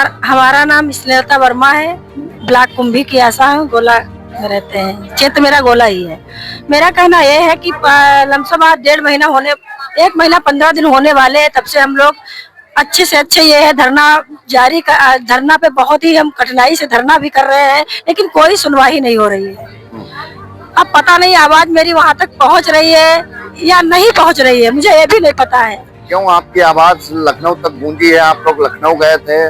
हमारा नाम स्नेहलता वर्मा है। ब्लॉक कुंभी की आशा है, गोला में रहते हैं। क्षेत्र मेरा गोला ही है। मेरा कहना यह है कि लमसम 1.5 महीना होने, 1 महीना 15 दिन होने वाले हैं, तब से हम लोग अच्छे से अच्छे ये है धरना जारी कर, धरना पे बहुत ही हम कठिनाई से धरना भी कर रहे हैं, लेकिन कोई सुनवाई नहीं हो रही है। अब पता नहीं आवाज मेरी वहाँ तक पहुँच रही है या नहीं पहुँच रही है, मुझे ये भी नहीं पता है। क्यों आपकी आवाज लखनऊ तक गूंजी है? आप लोग लखनऊ गए थे?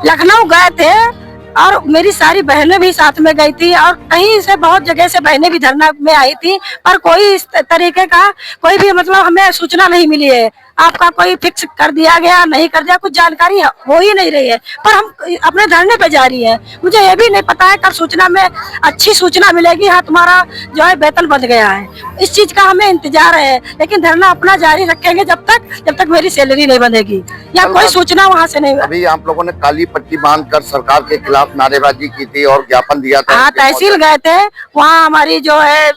लखनऊ गए थे और मेरी सारी बहनें भी साथ में गई थी और कहीं से बहुत जगह से बहनें भी धरना में आई थी, पर कोई इस तरीके का कोई भी मतलब हमें सूचना नहीं मिली है। आपका कोई फिक्स कर दिया गया, नहीं कर दिया, कुछ जानकारी हो ही नहीं रही है, पर हम अपने धरने पे जारी है। मुझे ये भी नहीं पता है कब सूचना में अच्छी सूचना मिलेगी, हाँ तुम्हारा जो है वेतन बंध गया है, इस चीज का हमें इंतजार है। लेकिन धरना अपना जारी रखेंगे जब तक मेरी सैलरी नहीं बंधेगी या कोई सूचना वहाँ से नहीं। अभी आप लोगों ने काली पट्टी बांधकर सरकार के खिलाफ नारेबाजी की थी और ज्ञापन दिया था। हाँ, तहसील गए थे, वहाँ हमारी जो है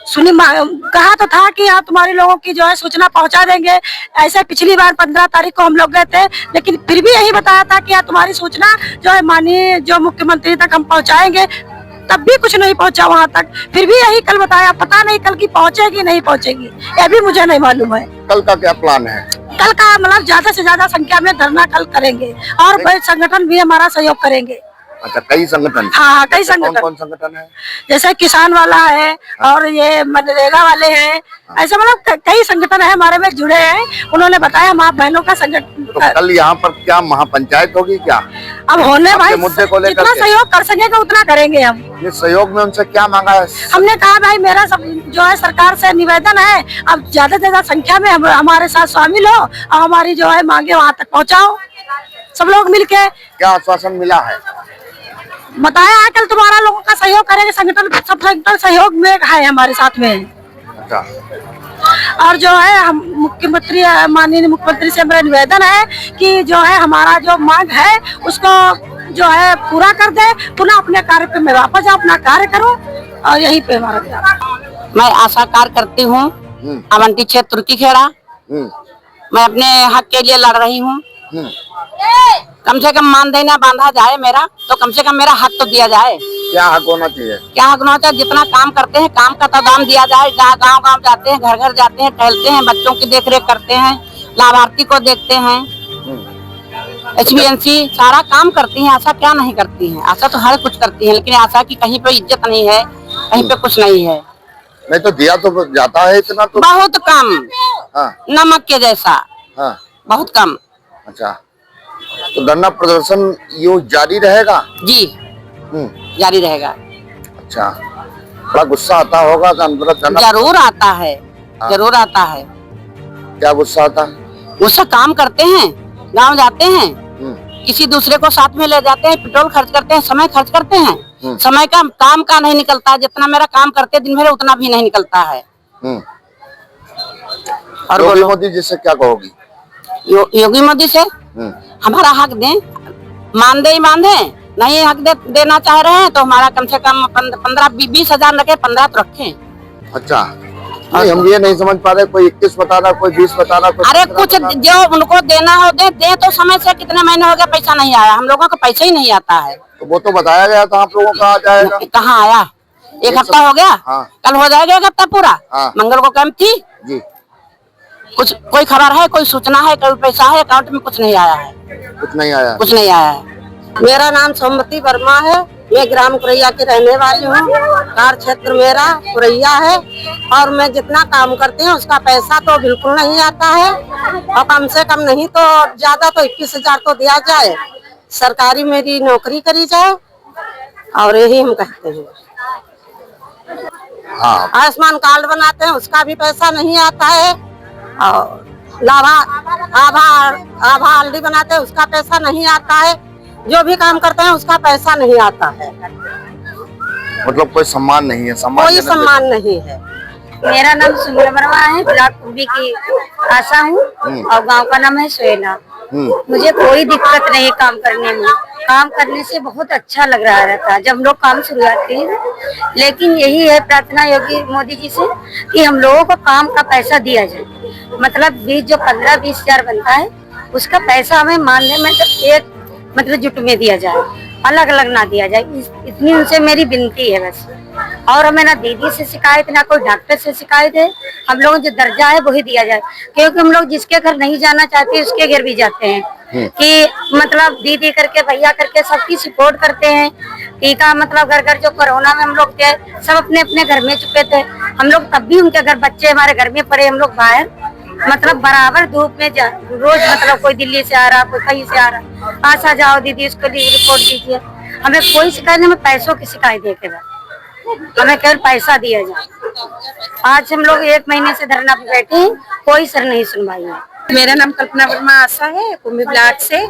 कहा तो था कि हाँ तुम्हारे लोगों की जो है सूचना पहुंचा देंगे। ऐसे पिछली बार 15 तारीख को हम लोग गए थे, लेकिन फिर भी यही बताया था कि हाँ तुम्हारी सूचना जो है माननीय जो मुख्यमंत्री तक हम पहुंचाएंगे, तब भी कुछ नहीं पहुंचा वहां तक। फिर भी यही कल बताया, पता नहीं कल की पहुंचेगी नहीं पहुंचेगी, ये भी मुझे नहीं मालूम है। कल का क्या प्लान है? कल का मतलब ज्यादा से ज्यादा संख्या में धरना कल करेंगे और कई संगठन भी हमारा सहयोग करेंगे। अच्छा, कई संगठन? हाँ, कई संगठन। कौन संगठन है? जैसे किसान वाला है और ये मनरेगा वाले हैं, ऐसे मतलब कई संगठन है हमारे में जुड़े हैं। उन्होंने बताया हम आप बहनों का संगठन। तो कल यहाँ पर क्या महापंचायत होगी क्या? अब होने भाई मुद्दे को लेकर जितना सहयोग कर सकेंगे उतना करेंगे हम। ये सहयोग में उनसे क्या मांगा है? हमने कहा भाई मेरा सब जो है सरकार से निवेदन है, अब ज्यादा से ज्यादा संख्या में हमारे साथ शामिल हो और हमारी जो है मांगे वहाँ तक पहुँचाओ सब लोग मिलके। क्या आश्वासन मिला है? बताया है कल तुम्हारा लोगों का सहयोग करेंगे, संगठन सब संगठन सहयोग में है हमारे साथ में। अच्छा। और जो है हम मुख्यमंत्री माननीय मुख्यमंत्री से मेरा निवेदन है कि जो है हमारा जो मांग है उसको जो है पूरा कर दे, पुनः अपने कार्य पे मैं वापस जाऊँ, अपना कार्य करूँ और यहीं पे हमारा। मैं आशा कार्य करती हूँ आवंटी क्षेत्र तुर्की खेड़ा। मैं अपने हक के लिए लड़ रही हूँ। कम से कम मानदेय ना बांधा जाए मेरा, तो कम से कम मेरा हक तो दिया जाए। क्या हक होना चाहिए? क्या हक होना चाहिए? जितना काम करते हैं काम का तो दाम दिया जाए। गाँव गाँव जाते हैं, घर घर जाते हैं, टहलते हैं, बच्चों की देखरेख करते हैं, लाभार्थी को देखते हैं, HBNC सारा काम करती है। आशा क्या नहीं करती है? आशा तो हर कुछ करती है, लेकिन आशा की कहीं पे इज्जत नहीं है, कहीं पे कुछ नहीं है। नहीं तो दिया तो जाता है इतना तो बहुत कम। हाँ। नमक के जैसा। हाँ। बहुत कम। अच्छा, तो धरना प्रदर्शन यूं जारी रहेगा? जी जारी रहेगा। अच्छा, बड़ा गुस्सा आता होगा? जरूर आता है। हाँ। जरूर आता है। क्या गुस्सा आता है? गुस्सा काम करते हैं, गांव जाते हैं, किसी दूसरे को साथ में ले जाते हैं, पेट्रोल खर्च करते हैं, समय खर्च करते हैं, समय का काम का नहीं निकलता। जितना मेरा काम करते दिन भर उतना भी नहीं निकलता है। और योगी मोदी जी से क्या कहोगी? योगी मोदी से हमारा हक दें, मानदेय बांधे। नहीं हक देना चाह रहे हैं तो हमारा कम से कम 15-20 हजार रखे, 15 तो रखें। अच्छा, हम ये नहीं समझ पा रहे, कोई 21 बता रहा, कोई 20 बता रहा, कोई। अरे कुछ जो उनको देना हो दे तो समय से। कितने महीने हो गए पैसा नहीं आया, हम लोगों का पैसा ही नहीं आता है। तो वो तो बताया गया था आप लोगों का आ जाएगा। कहाँ आया? एक हफ्ता हो गया। हाँ। कल हो जाएगा एक हफ्ता पूरा। हाँ। मंगल को कैंप थी जी। कुछ कोई खबर है, कोई सूचना है, कोई पैसा है अकाउंट में? कुछ नहीं आया है। कुछ नहीं आया? कुछ नहीं आया है। मेरा नाम सोमवती वर्मा है। मैं ग्राम कुरैया की रहने वाली हूँ। कार्य क्षेत्र मेरा कुरैया है और मैं जितना काम करती हूँ उसका पैसा तो बिल्कुल नहीं आता है, और कम से कम नहीं तो ज्यादा तो 21 हजार तो दिया जाए, सरकारी मेरी नौकरी करी जाए, और यही हम कहते हैं। हाँ। आयुष्मान कार्ड बनाते हैं उसका भी पैसा नहीं आता है, और आभा हल्दी बनाते हैं उसका पैसा नहीं आता है। जो भी काम करते हैं उसका पैसा नहीं आता है। मतलब कोई सम्मान नहीं है? कोई सम्मान नहीं है। मेरा नाम सुंदर वर्मा है, ब्लॉक कुंभी की आशा हूँ और गांव का नाम है सोयना। मुझे कोई दिक्कत नहीं काम करने में, काम करने से बहुत अच्छा लग रहा रहता है जब हम लोग काम शुरुआत किए। लेकिन यही है प्रार्थना योगी मोदी जी से कि हम लोगों को काम का पैसा दिया जाए। मतलब 20 जो 15-20 हजार बनता है उसका पैसा हमें मानने में तो एक मतलब जुट में दिया जाए, अलग अलग ना दिया जाए। इतनी उनसे मेरी विनती है बस। और हमें ना दीदी से शिकायत ना कोई डॉक्टर से शिकायत है, हम लोगों जो दर्जा है वही दिया जाए। क्योंकि हम लोग जिसके घर नहीं जाना चाहते उसके घर भी जाते हैं कि मतलब दीदी करके भैया करके सबकी सपोर्ट करते हैं। टीका मतलब घर घर जो कोरोना में हम लोग थे सब अपने अपने घर में चुके थे, हम लोग तब भी उनके घर बच्चे हमारे घर में पड़े, हम लोग बाहर मतलब बराबर धूप में रोज मतलब कोई दिल्ली से आ रहा कोई कहीं से आ रहा, आशा जाओ दीदी उसको रिपोर्ट दीजिए। हमें कोई शिकायत नहीं, हमें पैसों की शिकायत है केवल, हमें केवल पैसा दिया जाए। आज हम लोग 1 महीने से धरना पे बैठे हैं, कोई सर नहीं सुनवाई है। मेरा नाम कल्पना वर्मा आशा है, कुंभी ब्लॉक से।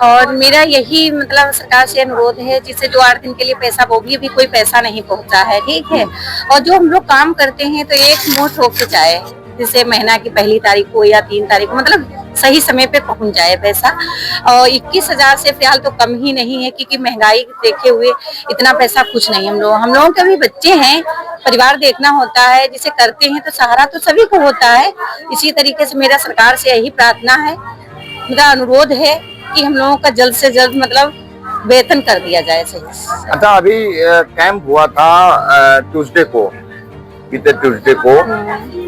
और मेरा यही मतलब सरकार से अनुरोध है, जिससे जो 8 दिन के लिए पैसा वो भी कोई पैसा नहीं पहुंचा है, ठीक है। और जो हम लोग काम करते हैं तो एक मुश्त होके जाए, जैसे महीना की पहली तारीख को या 3 तारीख को मतलब सही समय पे पहुंच जाए पैसा। और 21,000 से फिलहाल तो कम ही नहीं है, क्योंकि महंगाई देखे हुए इतना पैसा कुछ नहीं। हम लोगों के भी बच्चे हैं, परिवार देखना होता है, जिसे करते हैं तो सहारा तो सभी को होता है। इसी तरीके से मेरा सरकार से यही प्रार्थना है, मेरा अनुरोध है कि हम लोगों का जल्द से जल्द मतलब वेतन कर दिया जाए सही। अच्छा, अभी कैंप हुआ था ट्यूसडे को, बीते ट्यूसडे को,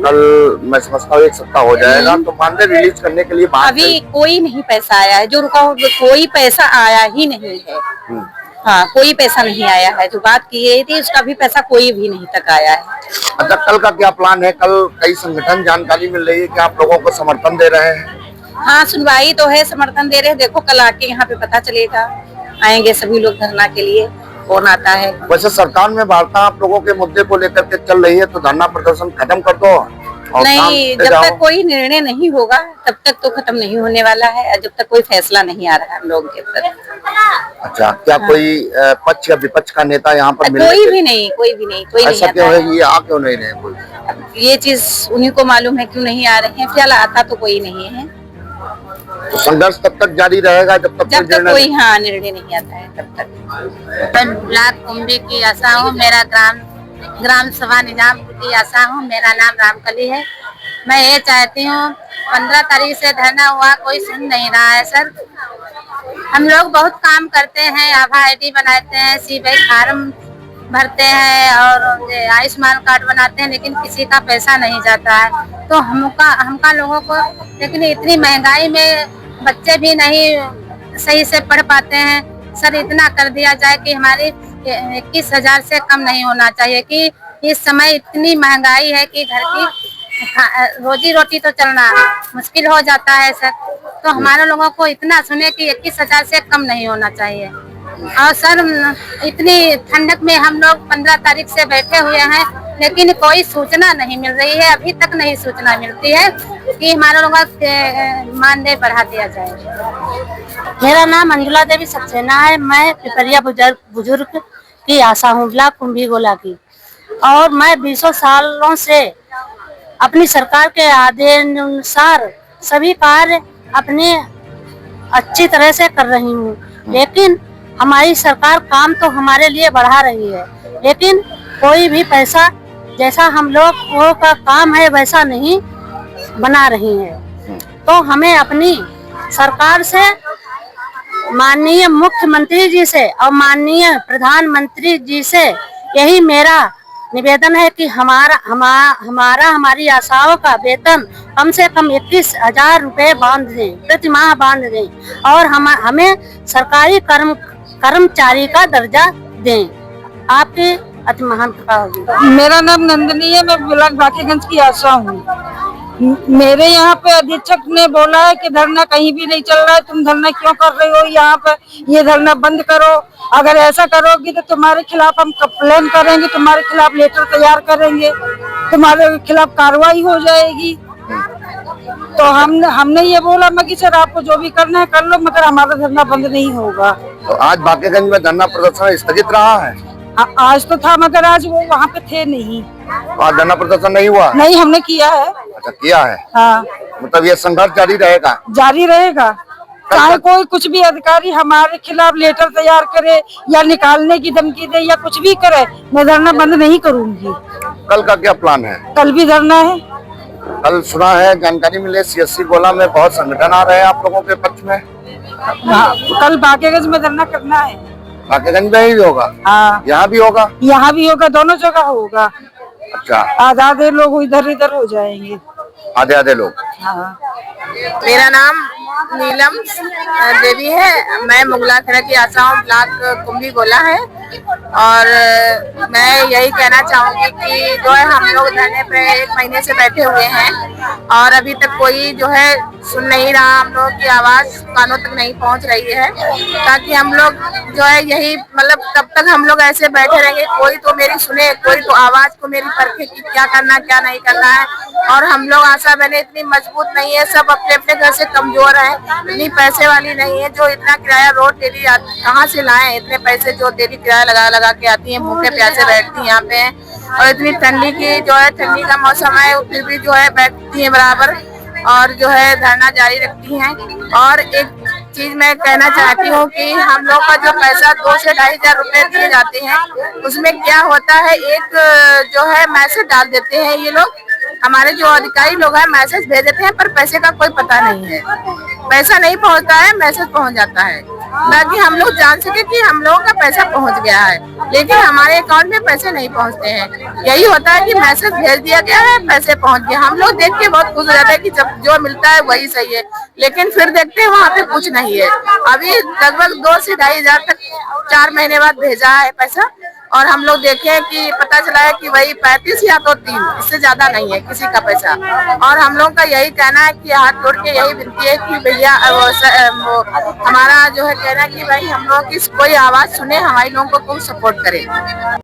कल मैं समझता हूँ 1 सप्ताह हो जाएगा, तो मानदेय रिलीज करने के लिए बात अभी कोई नहीं पैसा आया है, जो रुका हो कोई पैसा आया ही नहीं है। हाँ, कोई पैसा नहीं आया है, जो बात की गई थी उसका भी पैसा कोई भी नहीं तक आया है। अच्छा, कल का क्या प्लान है? कल कई संगठन जानकारी मिल रही है कि आप लोगों को समर्थन दे रहे हैं। हाँ, सुनवाई तो है, समर्थन दे रहे हैं, देखो कल आके यहाँ पे पता चलेगा, आएंगे सभी लोग धरना के लिए, कौन आता है। वैसे सरकार में वार्ता आप लोगों के मुद्दे को लेकर के चल रही है, तो धरना प्रदर्शन खत्म कर दो और नहीं, जब तक कोई निर्णय नहीं होगा तब तक तो खत्म नहीं होने वाला है, जब तक कोई फैसला नहीं आ रहा है हम लोगों के ऊपर। अच्छा, क्या कोई पक्ष या विपक्ष का नेता यहाँ पर कोई भी नहीं, कोई भी नहीं, कोई ऐसा नहीं क्यों आता है? ये आ क्यों नहीं रहे कोई? ये चीज उन्हीं को मालूम है क्यों नहीं आ रहे हैं, फिलहाल आता तो कोई नहीं है। तो संघर्ष तब तक जारी रहेगा जब तक कोई हाँ निर्णय नहीं आता है तब तक। मैं ब्लॉक कुंभी की आशा हूँ, मेरा ग्राम सभा निजामपुर की आशा हूँ, मेरा नाम रामकली है। मैं ये चाहती हूँ 15 तारीख से धरना हुआ, कोई सुन नहीं रहा है सर। हम लोग बहुत काम करते हैं, आभा ID बनाते हैं, CBI फार्म भरते हैं और आयुष्मान कार्ड बनाते हैं, लेकिन किसी का पैसा नहीं जाता है। तो हमका लोगों को, लेकिन इतनी महंगाई में बच्चे भी नहीं सही से पढ़ पाते हैं। सर इतना कर दिया जाए कि हमारी 21,000 से कम नहीं होना चाहिए, कि इस समय इतनी महंगाई है कि घर की रोजी रोटी तो चलना मुश्किल हो जाता है सर। तो हमारे लोगों को इतना सुने कि 21,000 से कम नहीं होना चाहिए। और सर इतनी ठंडक में हम लोग 15 तारीख से बैठे हुए हैं, लेकिन कोई सूचना नहीं मिल रही है, अभी तक नहीं सूचना मिलती है कि हमारे लोगों को मानदेय बढ़ा दिया जाए। मेरा नाम अंजुला देवी सक्सेना है, मैं पिपरिया बुजुर्ग की आशा हूँ, ब्लॉक कुंभी गोला की। और मैं 20 सालों से अपनी सरकार के आदेशानुसार सभी कार्य अपने अच्छी तरह से कर रही हूँ, लेकिन हमारी सरकार काम तो हमारे लिए बढ़ा रही है, लेकिन कोई भी पैसा जैसा हम लोगों का काम है वैसा नहीं बना रही है। तो हमें अपनी सरकार से, माननीय मुख्यमंत्री जी से और माननीय प्रधानमंत्री जी से यही मेरा निवेदन है कि हमारी आशाओं का वेतन कम से कम 21,000 रुपए बांध दें, प्रति माह बांध दें, और हमें सरकारी कर्मचारी का दर्जा दें। आपकी अति महान कृपा होगी। मेरा नाम नंदनी है, मैं ब्लॉक बाकीगंज की आशा हूँ। मेरे यहाँ पे अधीक्षक ने बोला है कि धरना कहीं भी नहीं चल रहा है, तुम धरना क्यों कर रही हो यहाँ पे, ये धरना बंद करो, अगर ऐसा करोगी तो तुम्हारे खिलाफ हम कंप्लेन करेंगे, तुम्हारे खिलाफ लेटर तैयार करेंगे, तुम्हारे खिलाफ कार्रवाई हो जाएगी। तो हमने ये बोला कि सर आपको जो भी करना है कर लो, मगर हमारा धरना बंद नहीं होगा। तो आज बाकीगंज में धरना प्रदर्शन स्थगित रहा है? आज तो था, मगर आज वो वहाँ पे थे नहीं। आज धरना प्रदर्शन नहीं हुआ? नहीं, हमने किया है। अच्छा, किया है। हाँ, मतलब ये संघर्ष जारी रहेगा? जारी रहेगा, चाहे कोई कुछ भी अधिकारी हमारे खिलाफ लेटर तैयार करे या निकालने की धमकी दे या कुछ भी करे, मैं धरना बंद नहीं करूंगी। कल का क्या प्लान है? कल भी धरना है। कल सुना है, जानकारी मिले CSC गोला में बहुत संगठन आ रहे हैं आप लोगों के पक्ष में। कल बाकेगंज में धरना करना है। बाकेगंज में ही होगा? हाँ, यहाँ भी होगा? यहाँ भी होगा, दोनों जगह होगा। अच्छा, आधा आधे लोग इधर इधर हो जाएंगे। आधे आधे लोग। हाँ। मेरा नाम नीलम देवी है। मैं मुगलाखेड़ा की आसाम ब्लॉक कुंभी गोला है। और मैं यही कहना चाहूंगी कि जो है हम लोग धरने पे 1 महीने से बैठे हुए हैं और अभी तक कोई जो है सुन नहीं रहा। हम लोग की आवाज कानों तक नहीं पहुंच रही है, ताकि हम लोग जो है यही मतलब कब तक हम लोग ऐसे बैठे रहेंगे। कोई तो मेरी सुने, कोई तो आवाज को मेरी परखे कि क्या करना क्या नहीं करना है। और हम लोग आशा बहने इतनी मजबूत नहीं है, सब अपने अपने घर से कमजोर है, इतनी पैसे वाली नहीं है जो इतना किराया रोज डेली कहाँ से लाए इतने पैसे जो डेली किराया लगा लगा के आती है, भूखे प्यासे बैठती है यहाँ पे। और इतनी ठंडी की जो है, ठंडी का मौसम है, फिर भी जो है बैठती है बराबर और जो है धरना जारी रखती हैं। और एक चीज मैं कहना चाहती हूँ कि हम लोग का जो पैसा 2 से 2,500 रुपए दिए जाते हैं, उसमें क्या होता है, एक जो है मैसेज डाल देते हैं ये लोग, हमारे जो अधिकारी लोग हैं मैसेज भेज देते हैं, पर पैसे का कोई पता नहीं है। पैसा नहीं पहुंचता है, मैसेज पहुंच जाता है, ताकि हम लोग जान सके कि हम लोगों का पैसा पहुंच गया है, लेकिन हमारे अकाउंट में पैसे नहीं पहुंचते हैं। यही होता है कि मैसेज भेज दिया गया है, पैसे पहुंच गए। हम लोग देख के बहुत खुश हो जाते हैं कि जब जो मिलता है वही सही है, लेकिन फिर देखते हैं वहाँ पे कुछ नहीं है। अभी लगभग 2 से 2,500 तक 4 महीने बाद भेजा है पैसा, और हम लोग देखे कि पता चला है कि वही 35 या तो 3, इससे ज्यादा नहीं है किसी का पैसा। और हम लोग का यही कहना है कि हाथ जोड़ के यही विनती है कि भैया हमारा जो है कहना है कि भाई हम लोग की कोई आवाज सुने, हमारे लोगों को सपोर्ट करे।